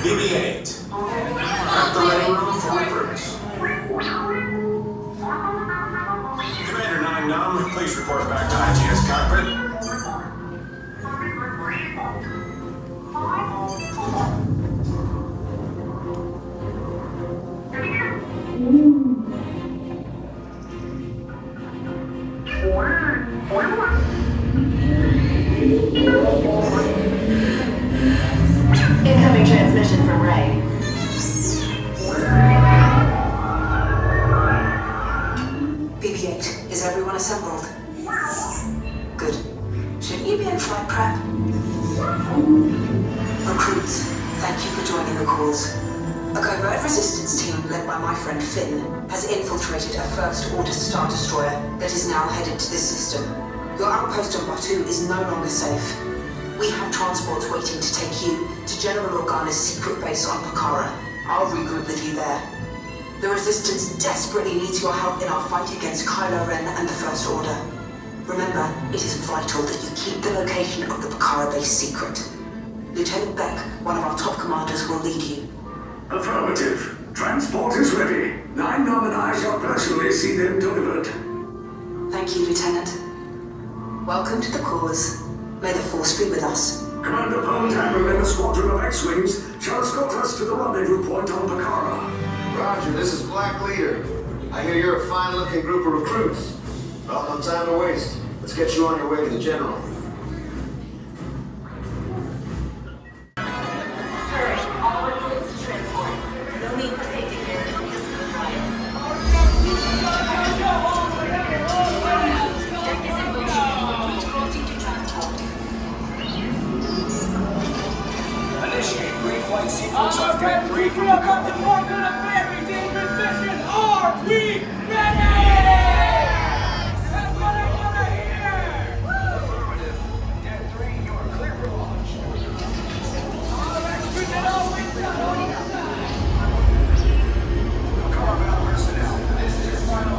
BB-8. At the ready room for reports. Commander 9-Num, please report back to IGS cockpit. Incoming transmission from Ray. BB-8, is everyone assembled? Good. Shouldn't you be in flight prep? Recruits, thank you for joining the calls. A covert resistance team led by my friend Finn has infiltrated a First Order Star Destroyer that is now headed to this system. Your outpost on Batu is no longer safe. We have transports waiting to take you to General Organa's secret base on Pakara. I'll regroup with you there. The Resistance desperately needs your help in our fight against Kylo Ren and the First Order. Remember, it is vital that you keep the location of the Pakara base secret. Lieutenant Beck, one of our top commanders, will lead you. Affirmative. Transport is ready. 9-Num and I shall personally see them delivered. Thank you, Lieutenant. Welcome to the cause. May the Force be with us. Commander Poundhammer and a squadron of X-Wings shall escort us to the rendezvous point on Pakara. Roger, this is Black Leader. I hear you're a fine-looking group of recruits. Well, no time to waste. Let's get you on your way to the General. Hurry, all recruits to transport. No need for safety clearance. This is required. Deck is in motion. Recruits crossing to transport. Initiate green flight sequence on deck 3. We are about to embark on a very dangerous mission. Are we ready? That's what I want to hear. Affirmative. Deck 3, you are clear for launch. All right, we can always tell. Carvel personnel, this is final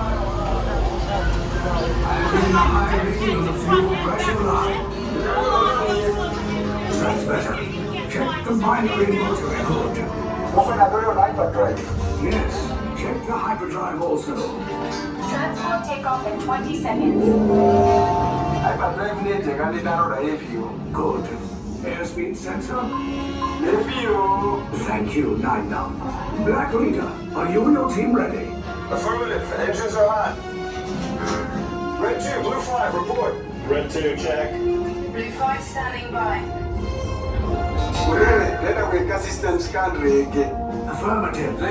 In the high reading of the fuel pressure line. That's better. Check the binary motor code. Yes, check the hyperdrive also. Transport takeoff in 20 seconds. Good. Airspeed sensor? Thank you, 9-Num. Black Leader, are you and your team ready? Affirmative. Engines are hot. Red 2, Blue 5, report. Red 2, check. Blue 5 standing by. Affirmative.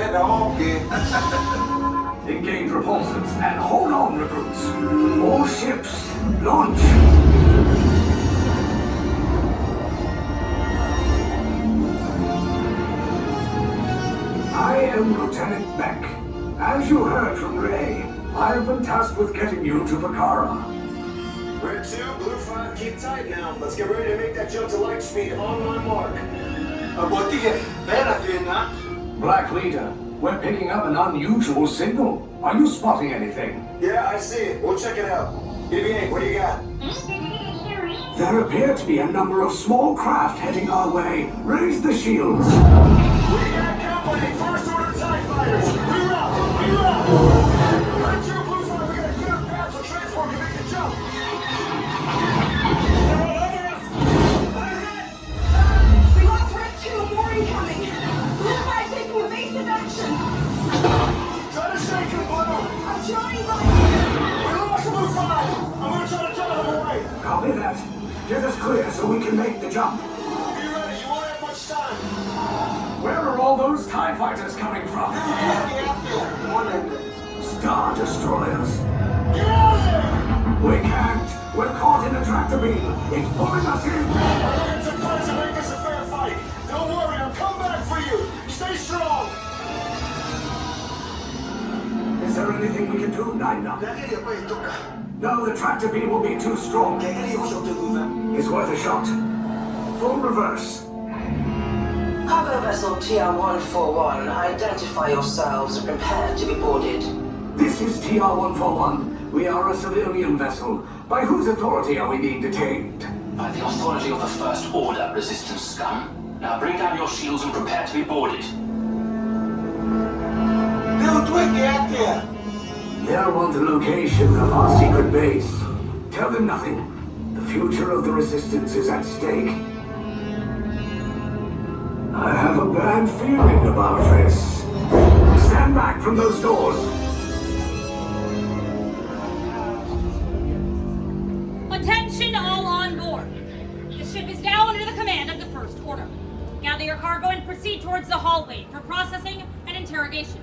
Engage repulsors and hold on, recruits. All ships, launch. I am Lieutenant Beck. As you heard from Ray, I have been tasked with getting you to Pakara. Red 2, Blue 5, keep tight now. Let's get ready to make that jump to light speed on my mark. Black Leader, we're picking up an unusual signal. Are you spotting anything? Yeah, I see it. We'll check it out. BB-8, what do you got? There appear to be a number of small craft heading our way. Raise the shields. We got company, First Order TIE Fighters. Reroute! Reroute! Red 2, Blue 5, we got a clear path so transport can make the jump. They're all over us! We lost Red 2, more incoming. Blue 5 taking evasive action. Try to shake him, Blue! I'm trying, but We lost Blue 5! I'm gonna try to drive him away! Copy that. Get us clear so we can make the jump. Be ready, you won't have much time. Where are all those TIE fighters coming from? Star Destroyers. Get out of there! We can't. We're caught in a tractor beam. It's pulling us in. I'm going to try to make this a fair fight. Don't worry, I'll come back for you. Stay strong. Is there anything we can do, 9-Num? No, the tractor beam will be too strong. It's worth a shot. Full reverse. Cargo vessel TR-141, identify yourselves and prepare to be boarded. This is TR-141. We are a civilian vessel. By whose authority are we being detained? By the authority of the First Order, resistance scum. Now bring down your shields and prepare to be boarded. Little Twig, get out there! They'll want the location of our secret base. Tell them nothing. The future of the Resistance is at stake. I have a bad feeling about this. Stand back from those doors. Attention all on board. The ship is now under the command of the First Order. Gather your cargo and proceed towards the hallway for processing and interrogation.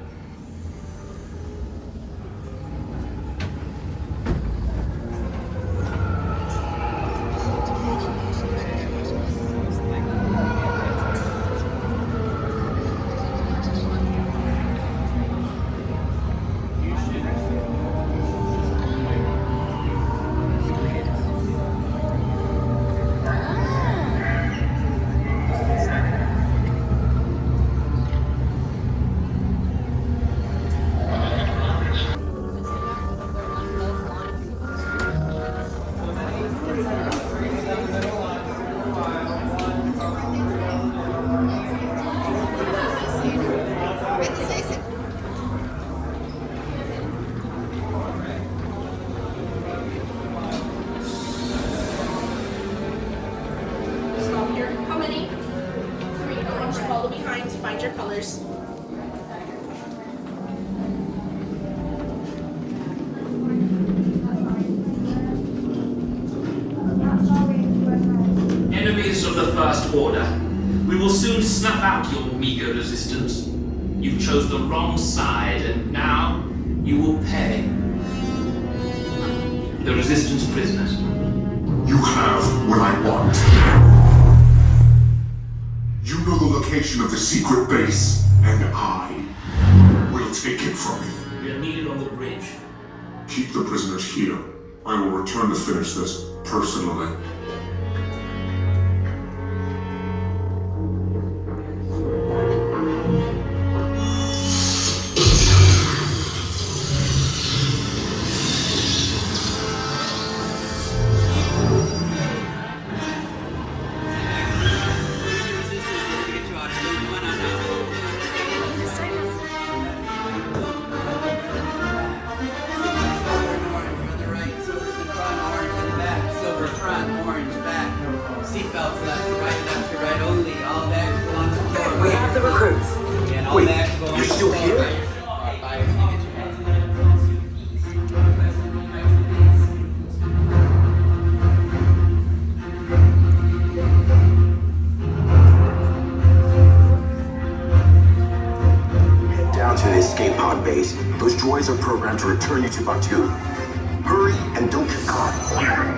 Stop here. How many? 3. I want you to follow behind to find your colors. Enemies of the First Order, we will soon snuff out your meager resistance. You chose the wrong side, and now you will pay. The Resistance prisoners. You have what I want. You know the location of the secret base, and I will take it from you. We are needed on the bridge. Keep the prisoners here. I will return to finish this personally. We have the recruits. Wait, you're still here? Head down to the escape pod base. Those droids are programmed to return you to Batuu. Hurry and don't get caught.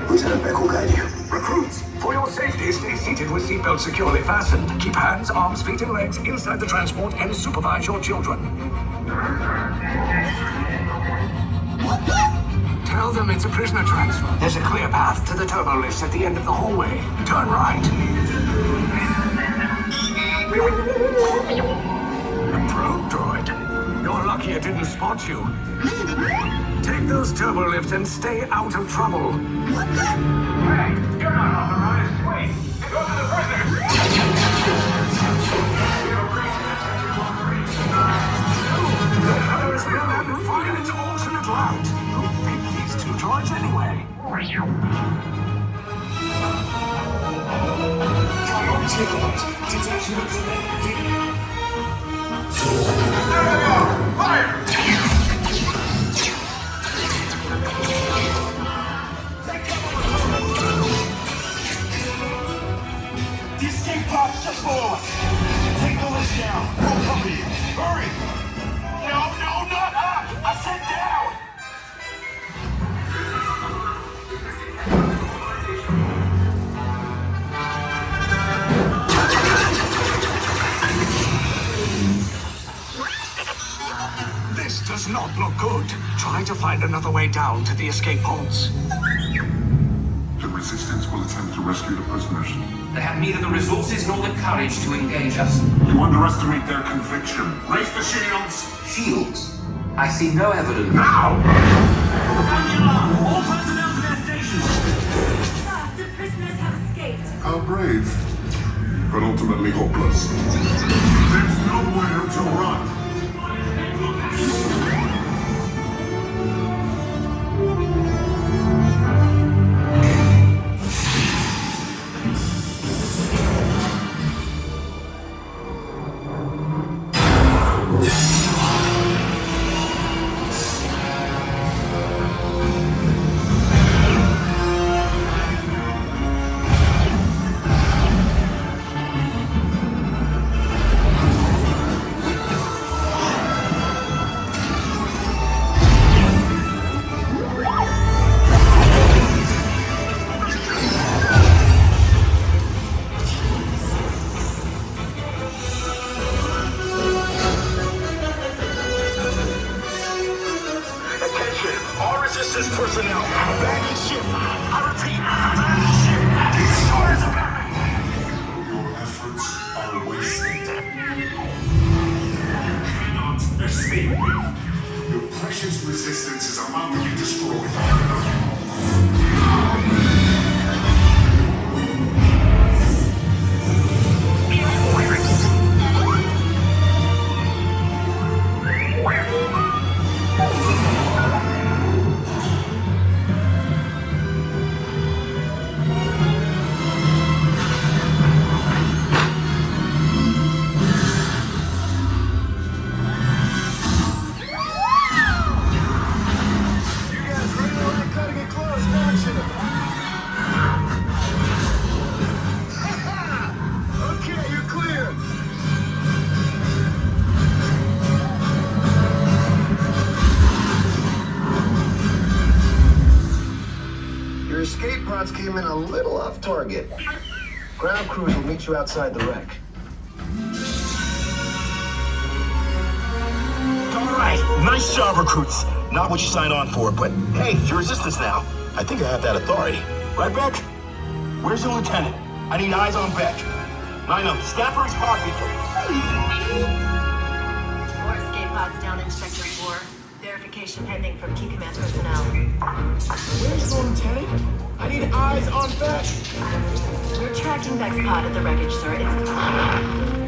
Lieutenant Beck will guide you. Recruits, for your safety, stay seated with seatbelts securely fastened. Keep hands, arms, feet, and legs inside the transport and supervise your children. Tell them it's a prisoner transfer. There's a clear path to the turbo lifts at the end of the hallway. Turn right. A probe droid. You're lucky it didn't spot you. Take those turbo lifts and stay out of trouble. Hey, you're not authorized. Wait, go to the prisoners. The colors will amplify its alternate route. Who picked these two droids anyway? Fire! The escape pod's just below us! Take the list down! We'll cover you! Hurry! No, not up! I said down! This does not look good. Try to find another way down to the escape pods. The Resistance will attempt to rescue the prisoners. They have neither the resources nor the courage to engage us. You underestimate their conviction. Raise the shields! Shields? I see no evidence. Now! All personnel to their stations! Sir, the prisoners have escaped. How brave. but ultimately hopeless. There's nowhere to run. Resistance personnel, abandon ship. I repeat, abandon ship. Destroyers are Your efforts are wasted. You cannot escape me. Your precious resistance is about to be destroyed. Your escape pods came in a little off target. Ground crews will meet you outside the wreck. All right, nice job, recruits. Not what you signed on for, but hey, you're resistance now. I think I have that authority. Right, Beck? Where's the lieutenant? I need eyes on Beck. 9-0, Stafford's pod vehicle. 4 escape pods down in Sector 4. Verification pending from key command personnel. Where's the lieutenant? I need eyes on Beck. We're tracking Beck's pod at the wreckage, sir. It's